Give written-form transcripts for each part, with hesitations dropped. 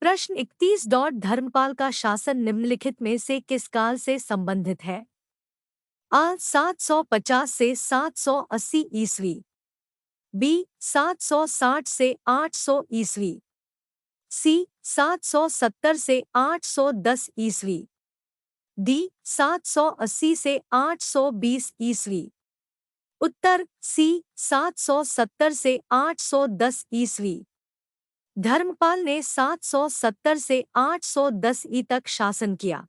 प्रश्न 31 धर्मपाल का शासन निम्नलिखित में से किस काल से संबंधित है? आ 750 से 780 ईस्वी, बी 760 से 800 ईस्वी, सी 770 से 810 ईस्वी, डी 780 से 820 ईस्वी। उत्तर सी 770 से 810 ईस्वी। धर्मपाल ने 770 से 810 ई तक शासन किया।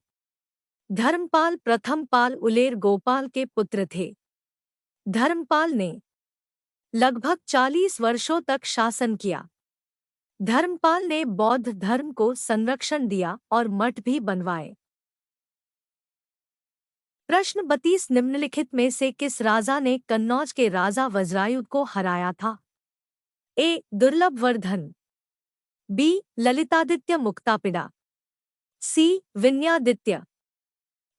धर्मपाल प्रथम पाल उलेर गोपाल के पुत्र थे। धर्मपाल ने लगभग 40 वर्षों तक शासन किया। धर्मपाल ने बौद्ध धर्म को संरक्षण दिया और मठ भी बनवाए। प्रश्न 32 निम्नलिखित में से किस राजा ने कन्नौज के राजा वज्रायुध को हराया था? ए दुर्लभवर्धन, बी ललितादित्य मुक्तापिड़ा, सी विनयादित्य,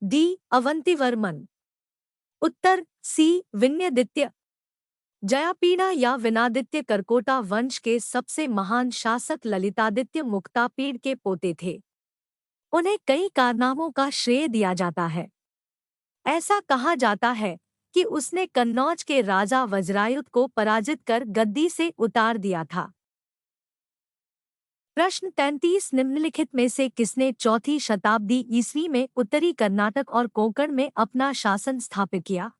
डी अवंतिवर्मन। उत्तर सी विनयादित्य। जयापीड़ा या विनादित्य करकोटा वंश के सबसे महान शासक ललितादित्य मुक्तापीड़ के पोते थे। उन्हें कई कारनामों का श्रेय दिया जाता है। ऐसा कहा जाता है कि उसने कन्नौज के राजा वज्रायुध को पराजित कर गद्दी से उतार दिया था। प्रश्न 33 निम्नलिखित में से किसने चौथी शताब्दी ईस्वी में उत्तरी कर्नाटक और कोंकण में अपना शासन स्थापित किया?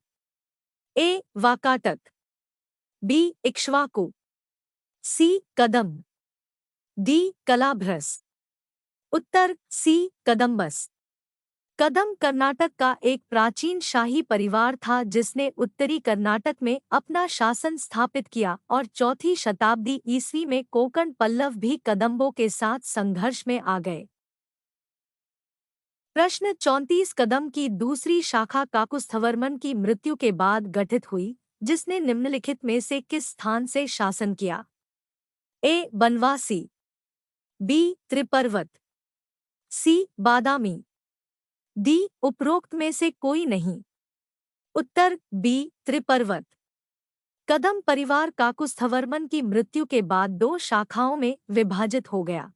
ए वाकाटक, बी इक्ष्वाकु, सी कदम, डी कलाभ्रस। उत्तर सी कदम्बस। कदम कर्नाटक का एक प्राचीन शाही परिवार था जिसने उत्तरी कर्नाटक में अपना शासन स्थापित किया और चौथी शताब्दी ईस्वी में कोंकण पल्लव भी कदम्बों के साथ संघर्ष में आ गए। प्रश्न 34 कदम की दूसरी शाखा काकुस्थवर्मन की मृत्यु के बाद गठित हुई, जिसने निम्नलिखित में से किस स्थान से शासन किया? ए बनवासी, बी त्रिपर्वत, सी बादामी, डी उपरोक्त में से कोई नहीं। उत्तर बी त्रिपर्वत। कदम परिवार काकुस्थवर्मन की मृत्यु के बाद दो शाखाओं में विभाजित हो गया।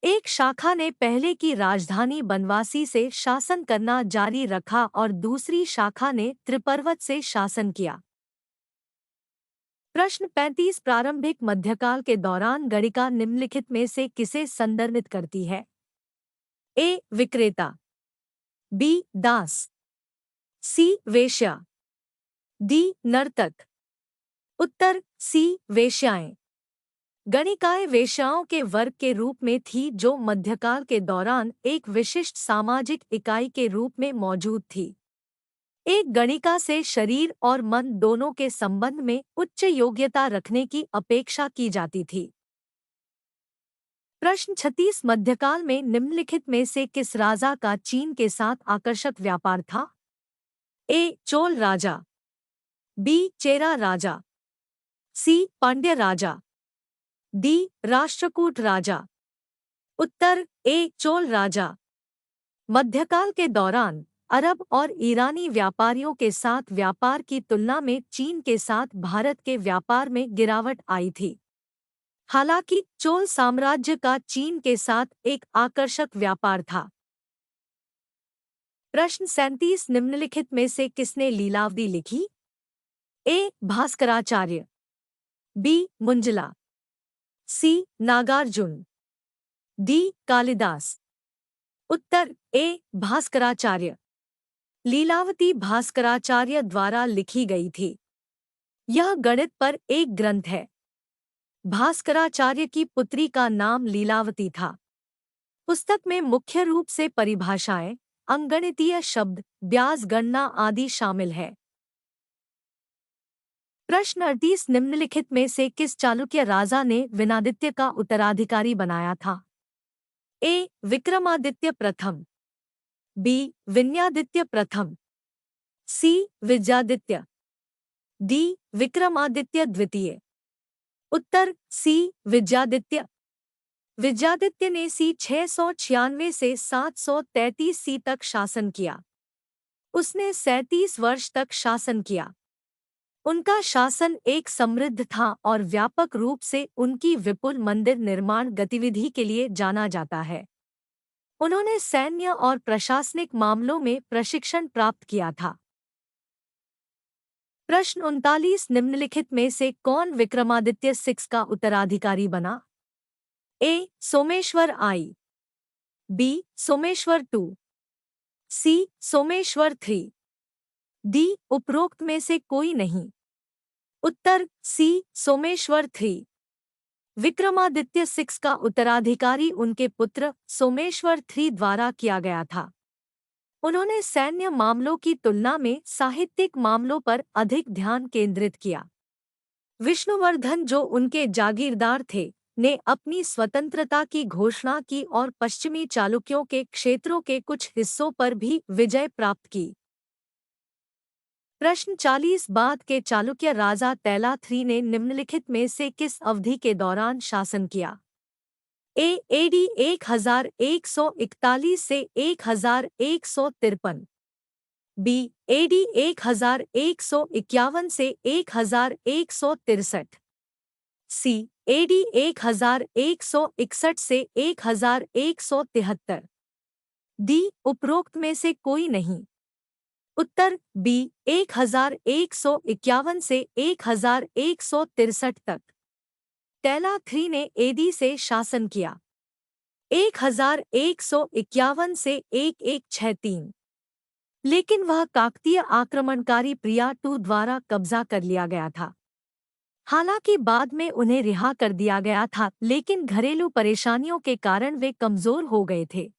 एक शाखा ने पहले की राजधानी बनवासी से शासन करना जारी रखा और दूसरी शाखा ने त्रिपर्वत से शासन किया। प्रश्न 35 प्रारंभिक मध्यकाल के दौरान गणिका निम्नलिखित में से किसे संदर्भित करती है? ए विक्रेता, बी दास, सी वेश्या, डी नर्तक। उत्तर सी वेश्याएं। गणिकाएं वेश्याओं के वर्ग के रूप में थी जो मध्यकाल के दौरान एक विशिष्ट सामाजिक इकाई के रूप में मौजूद थी। एक गणिका से शरीर और मन दोनों के संबंध में उच्च योग्यता रखने की अपेक्षा की जाती थी। प्रश्न 36 मध्यकाल में निम्नलिखित में से किस राजा का चीन के साथ आकर्षक व्यापार था? ए चोल राजा, बी चेरा राजा, सी पांड्य राजा, डी राष्ट्रकूट राजा। उत्तर ए चोल राजा। मध्यकाल के दौरान अरब और ईरानी व्यापारियों के साथ व्यापार की तुलना में चीन के साथ भारत के व्यापार में गिरावट आई थी। हालांकि चोल साम्राज्य का चीन के साथ एक आकर्षक व्यापार था। प्रश्न 37 निम्नलिखित में से किसने लीलावती लिखी? ए भास्कराचार्य, बी मुंजला, सी नागार्जुन, डी कालिदास। उत्तर ए भास्कराचार्य। लीलावती भास्कराचार्य द्वारा लिखी गई थी। यह गणित पर एक ग्रंथ है। भास्कराचार्य की पुत्री का नाम लीलावती था। पुस्तक में मुख्य रूप से परिभाषाएं, अंकगणितीय शब्द, ब्याज गणना आदि शामिल है। प्रश्न 38 निम्नलिखित में से किस चालुक्य राजा ने विनादित्य का उत्तराधिकारी बनाया था? ए विक्रमादित्य प्रथम, बी विनयादित्य प्रथम, सी विजयादित्य, डी विक्रमादित्य द्वितीय। उत्तर सी विजयादित्य। विजयादित्य ने सी 696 से 733 सी तक शासन किया। उसने 37 वर्ष तक शासन किया। उनका शासन एक समृद्ध था और व्यापक रूप से उनकी विपुल मंदिर निर्माण गतिविधि के लिए जाना जाता है। उन्होंने सैन्य और प्रशासनिक मामलों में प्रशिक्षण प्राप्त किया था। प्रश्न 39 निम्नलिखित में से कौन विक्रमादित्य 6 का उत्तराधिकारी बना? ए. सोमेश्वर आई, बी. सोमेश्वर 2, सी. सोमेश्वर 3, डी. उपरोक्त में से कोई नहीं। उत्तर सी. सोमेश्वर 3। विक्रमादित्य 6 का उत्तराधिकारी उनके पुत्र सोमेश्वर 3 द्वारा किया गया था। उन्होंने सैन्य मामलों की तुलना में साहित्यिक मामलों पर अधिक ध्यान केंद्रित किया। विष्णुवर्धन, जो उनके जागीरदार थे, ने अपनी स्वतंत्रता की घोषणा की और पश्चिमी चालुक्यों के क्षेत्रों के कुछ हिस्सों पर भी विजय प्राप्त की। प्रश्न 40 बाद के चालुक्य राजा तैलाथ्री ने निम्नलिखित में से किस अवधि के दौरान शासन किया? ए. एडी 1141 से 1153, बी. एडी 1151 से 1163, सी. एडी 1161 से 1173, डी. उपरोक्त में से कोई नहीं। उत्तर बी. 1151 से 1163 तक। तैलाथ्री ने एडी से शासन किया। 1151 से 1163, लेकिन वह काकतीय आक्रमणकारी प्रिया II द्वारा कब्जा कर लिया गया था। हालांकि बाद में उन्हें रिहा कर दिया गया था, लेकिन घरेलू परेशानियों के कारण वे कमजोर हो गए थे।